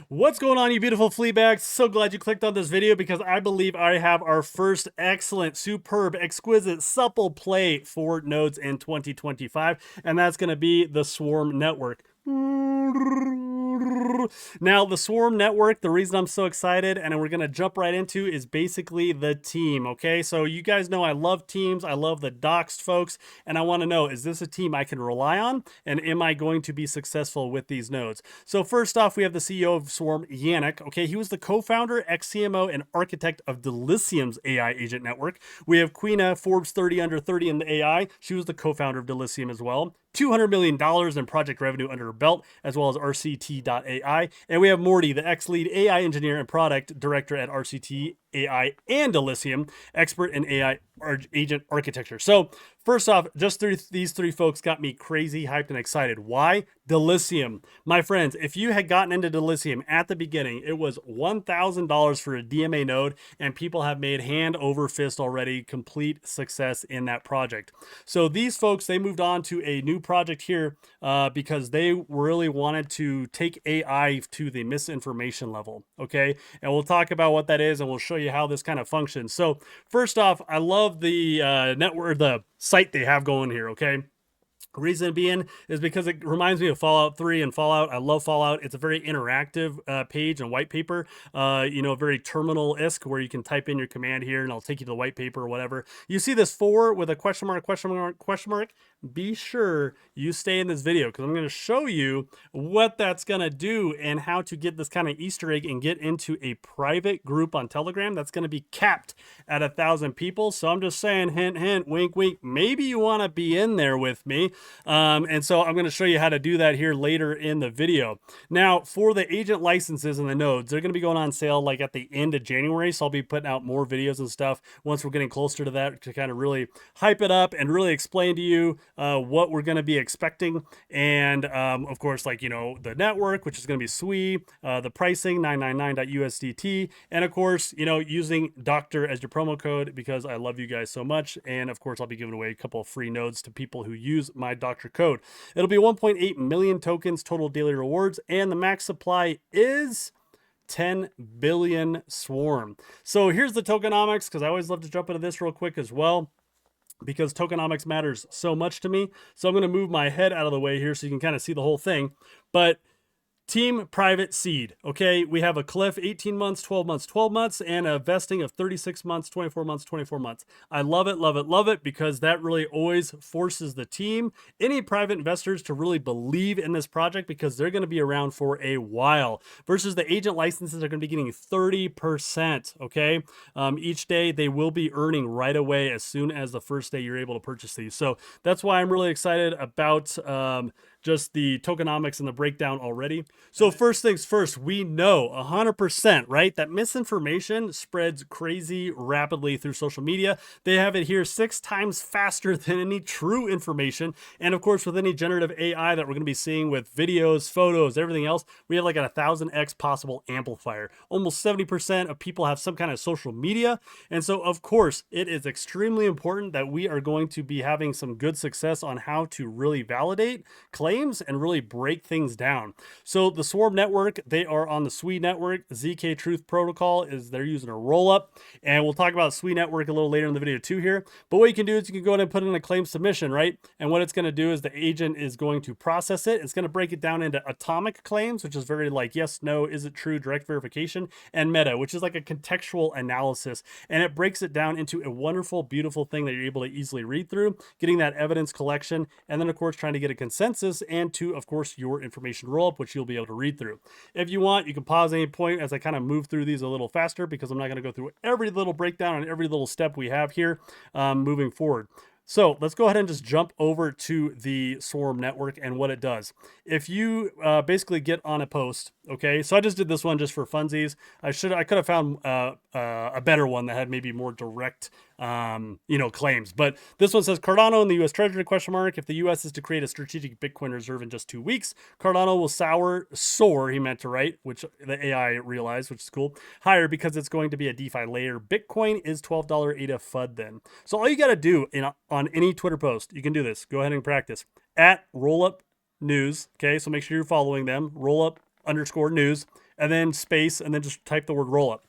What's going on, you beautiful flea bags? So glad you clicked on this video because I believe I have our first excellent, superb, exquisite, supple play for nodes in 2025, and that's going to be the Swarm Network. Now, the Swarm Network, the reason I'm so excited and we're going to jump right into is basically the team, okay? So you guys know I love teams. I love the doxed folks, and I want to know, is this a team I can rely on? And am I going to be successful with these nodes? So first off, we have the CEO of Swarm, Yannick. Okay, he was the co-founder, ex-CMO, and architect of Delicium's AI agent network. We have Queena, Forbes 30 under 30 in the AI. She was the co-founder of Delicium as well. $200 million in project revenue under her belt, as well as RCT.ai. And we have Morty, the ex-lead AI engineer and product director at RCT AI and Delicium, expert in AI agent architecture. So first off, just these three folks got me crazy, hyped, and excited. Why? Delicium. My friends, if you had gotten into Delicium at the beginning, it was $1,000 for a DMA node, and people have made hand over fist already, complete success in that project. So these folks, they moved on to a new project here because they really wanted to take AI to the misinformation level, okay? And we'll talk about what that is, and we'll show you how this kind of functions. So first off, I love the network, the site they have going here, okay? Reason being is because it reminds me of Fallout 3 and Fallout. I love Fallout. It's a very interactive page and white paper, very terminal-esque where you can type in your command here and it'll take you to the white paper or whatever. You see this 4 with a question mark, question mark, question mark. Be sure you stay in this video because I'm going to show you what that's going to do and how to get this kind of Easter egg and get into a private group on Telegram that's going to be capped at 1,000 people. So I'm just saying, hint, hint, wink, wink. Maybe you want to be in there with me. And so I'm going to show you how to do that here later in the video. Now, for the agent licenses and the nodes, they're going to be going on sale like at the end of January. So I'll be putting out more videos and stuff once we're getting closer to that to kind of really hype it up and really explain to you what we're going to be expecting. And of course, the network, which is going to be SUI, the pricing, 999.USDT. And of course, using Doctor as your promo code because I love you guys so much. And of course, I'll be giving away a couple of free nodes to people who use my Doctor code. It'll be 1.8 million tokens total daily rewards, and the max supply is 10 billion swarm. So here's the tokenomics, because I always love to jump into this real quick as well, because tokenomics matters so much to me. So I'm going to move my head out of the way here so you can kind of see the whole thing. But team private seed, okay? We have a cliff, 18 months, 12 months, 12 months, and a vesting of 36 months, 24 months, 24 months. I love it, love it, love it, because that really always forces the team, any private investors, to really believe in this project because they're going to be around for a while. Versus the agent licenses are going to be getting 30%, okay? Each day they will be earning right away as soon as the first day you're able to purchase these. So that's why I'm really excited about just the tokenomics and the breakdown already. So first things first, we know 100%, right, that misinformation spreads crazy rapidly through social media. They have it here 6 times faster than any true information. And of course, with any generative AI that we're going to be seeing with videos, photos, everything else, we have like a 1,000x possible amplifier. Almost 70% of people have some kind of social media. And so, of course, it is extremely important that we are going to be having some good success on how to really validate claims and really break things down. So the Swarm Network, they are on the SUI Network. ZK Truth Protocol is they're using a roll-up, and we'll talk about SUI Network a little later in the video too here. But what you can do is you can go ahead and put in a claim submission, right? And what it's going to do is the agent is going to process it. It's going to break it down into atomic claims, which is very like yes, no, is it true, direct verification, and meta, which is like a contextual analysis. And it breaks it down into a wonderful, beautiful thing that you're able to easily read through, getting that evidence collection, and then of course trying to get a consensus and to, of course, your information roll-up, which you'll be able to read through. If you want, you can pause at any point as I kind of move through these a little faster because I'm not going to go through every little breakdown on every little step we have here moving forward. So let's go ahead and just jump over to the Swarm Network and what it does. If you basically get on a post, okay, so I just did this one just for funsies. I could have found a better one that had maybe more direct claims. But this one says Cardano and the U.S. Treasury ? If the U.S. is to create a strategic Bitcoin reserve in just 2 weeks, Cardano will soar, he meant to write, which the AI realized, which is cool, higher because it's going to be a DeFi layer. Bitcoin is $12 ADA FUD then. So all you got to do on any Twitter post, you can do this. Go ahead and practice. At rollup news, okay, so make sure you're following them. Rollup_news. and then space, and then just type the word roll up.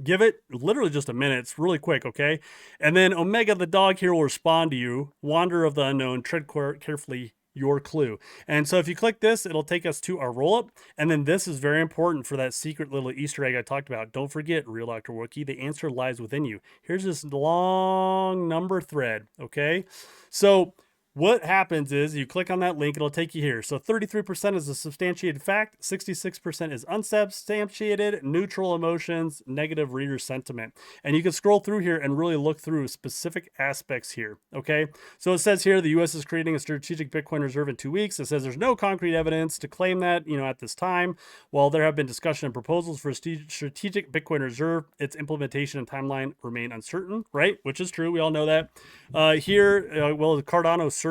Give it literally just a minute. It's really quick, okay? And then Omega the dog here will respond to you. Wanderer of the unknown, tread carefully your clue. And so if you click this, it'll take us to our roll-up. And then this is very important for that secret little Easter egg I talked about. Don't forget, Real Dr. Wookie, the answer lies within you. Here's this long number thread, okay? So what happens is you click on that link, it'll take you here. So 33% is a substantiated fact, 66% is unsubstantiated, neutral emotions, negative reader sentiment. And you can scroll through here and really look through specific aspects here, okay? So it says here the US is creating a strategic Bitcoin reserve in 2 weeks. It says there's no concrete evidence to claim that, at this time. While there have been discussion and proposals for a strategic Bitcoin reserve, its implementation and timeline remain uncertain, right? Which is true. We all know that. Will the Cardano surge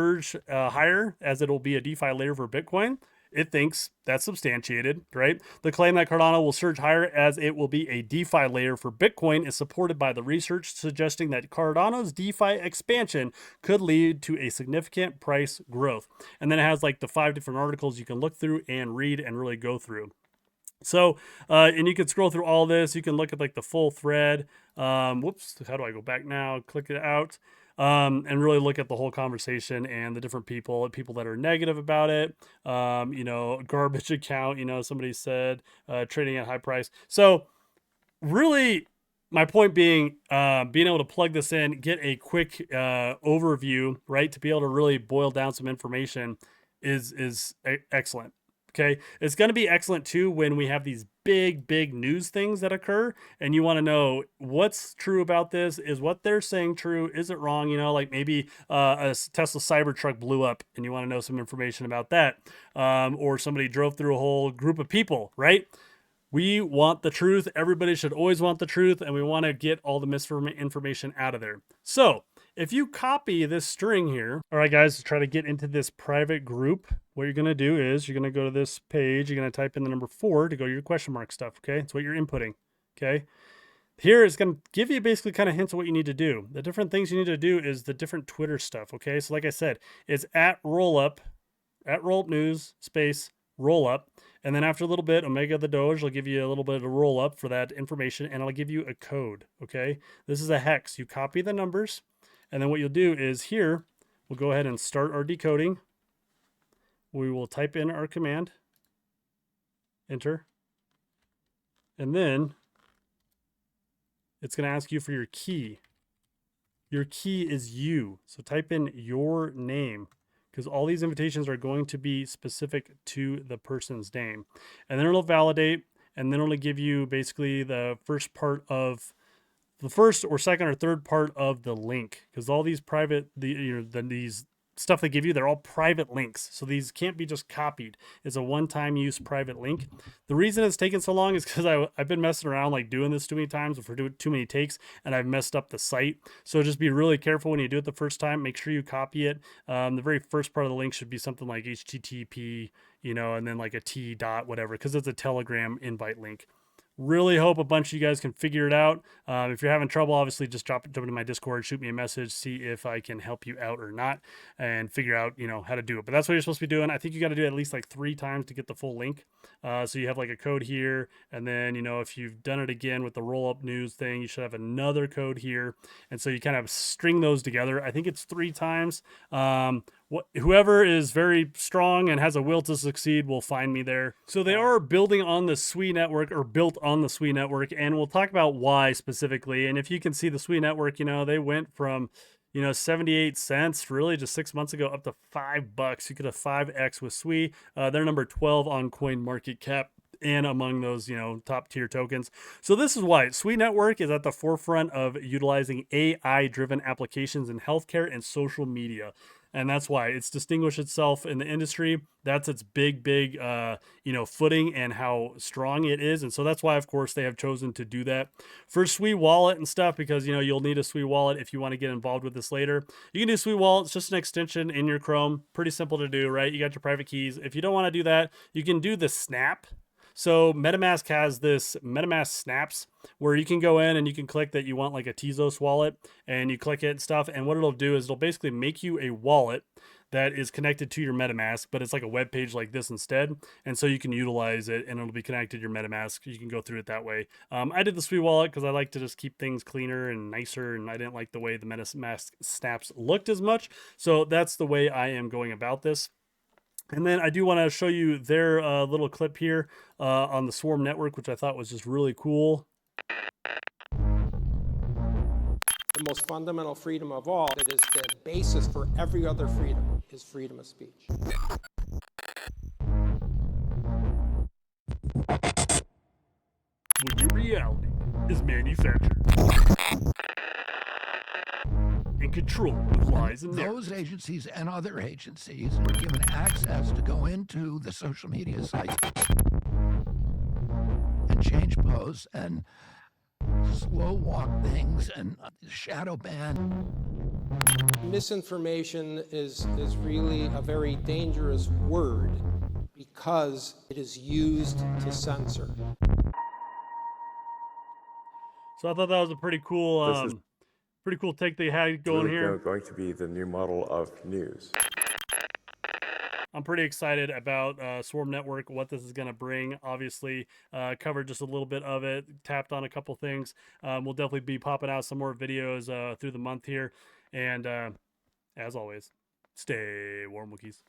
higher as it'll be a DeFi layer for Bitcoin? It thinks that's substantiated, right? The claim that Cardano will surge higher as it will be a DeFi layer for Bitcoin is supported by the research suggesting that Cardano's DeFi expansion could lead to a significant price growth. And then it has like the 5 different articles you can look through and read and really go through. So, and you can scroll through all this. You can look at like the full thread. Whoops, how do I go back now? Click it out. And really look at the whole conversation and the different people that are negative about it. Garbage account, somebody said, trading at high price. So really my point being, being able to plug this in, get a quick overview, right? To be able to really boil down some information is excellent. Okay. It's going to be excellent too when we have these big news things that occur and you want to know what's true about this. Is what they're saying true? Is it wrong? Like maybe a Tesla Cybertruck blew up and you want to know some information about that. Or somebody drove through a whole group of people, right? We want the truth. Everybody should always want the truth, and we want to get all the misinformation out of there. So if you copy this string here, all right, guys, to try to get into this private group, what you're going to do is you're going to go to this page. You're going to type in the number 4 to go to your question mark stuff, okay? That's what you're inputting, okay? Here it's going to give you basically kind of hints of what you need to do. The different things you need to do is the different Twitter stuff, okay? So like I said, it's at rollup news, space, rollup. And then after a little bit, Omega the Doge will give you a little bit of a roll up for that information, and it'll give you a code, okay? This is a hex. You copy the numbers, and then what you'll do is here, we'll go ahead and start our decoding. We will type in our command, enter, and then it's going to ask you for your key. Your key is you, so type in your name, because all these invitations are going to be specific to the person's name. And then it'll validate, and then it'll give you basically the first or second or third part of the link, because all these private, these stuff they give you, they're all private links. So these can't be just copied. It's a one-time use private link. The reason it's taken so long is because I've been messing around like doing this too many times for doing too many takes, and I've messed up the site. So just be really careful when you do it the first time. Make sure you copy it. The very first part of the link should be something like HTTP, and then like a T dot whatever, because it's a Telegram invite link. Really hope a bunch of you guys can figure it out. If you're having trouble, obviously just jump into my Discord, shoot me a message, see if I can help you out or not, and figure out, how to do it. But that's what you're supposed to be doing. I think you got to do it at least like 3 times to get the full link. So you have like a code here, and then, if you've done it again with the roll-up news thing, you should have another code here. And so you kind of string those together. I think it's 3 times. Whoever is very strong and has a will to succeed will find me there. So they are building on the SUI network, or built on the SUI network, and we'll talk about why specifically. And if you can see the SUI network, they went from 78 cents really just 6 months ago up to $5. You could have 5x with SUI. They're number 12 on CoinMarketCap and among those, top tier tokens. So this is why SUI Network is at the forefront of utilizing AI-driven applications in healthcare and social media. And that's why it's distinguished itself in the industry. That's its big, footing and how strong it is. And so that's why, of course, they have chosen to do that for SUI Wallet and stuff, because, you'll need a SUI Wallet if you want to get involved with this later. You can do SUI Wallet. It's just an extension in your Chrome. Pretty simple to do, right? You got your private keys. If you don't want to do that, you can do the Snap. So MetaMask has this MetaMask Snaps, where you can go in and you can click that you want like a Tezos wallet, and you click it and stuff. And what it'll do is it'll basically make you a wallet that is connected to your MetaMask, but it's like a web page like this instead. And so you can utilize it and it'll be connected to your MetaMask. You can go through it that way. I did the SUI wallet because I like to just keep things cleaner and nicer, and I didn't like the way the MetaMask snaps looked as much. So that's the way I am going about this. And then I do want to show you their little clip here on the Swarm network, which I thought was just really cool. The most fundamental freedom of all, that is the basis for every other freedom, is freedom of speech. When your reality is manufactured and controlled with lies and those agencies and other agencies were given access to go into the social media sites and change posts and slow walk things and shadow ban. Misinformation is really a very dangerous word because it is used to censor. So I thought that was a pretty cool, pretty cool take they had going here. Going to be the new model of news. I'm pretty excited about Swarm Network, what this is going to bring. Obviously, covered just a little bit of it, tapped on a couple things. We'll definitely be popping out some more videos through the month here. And as always, stay warm, Wookiees.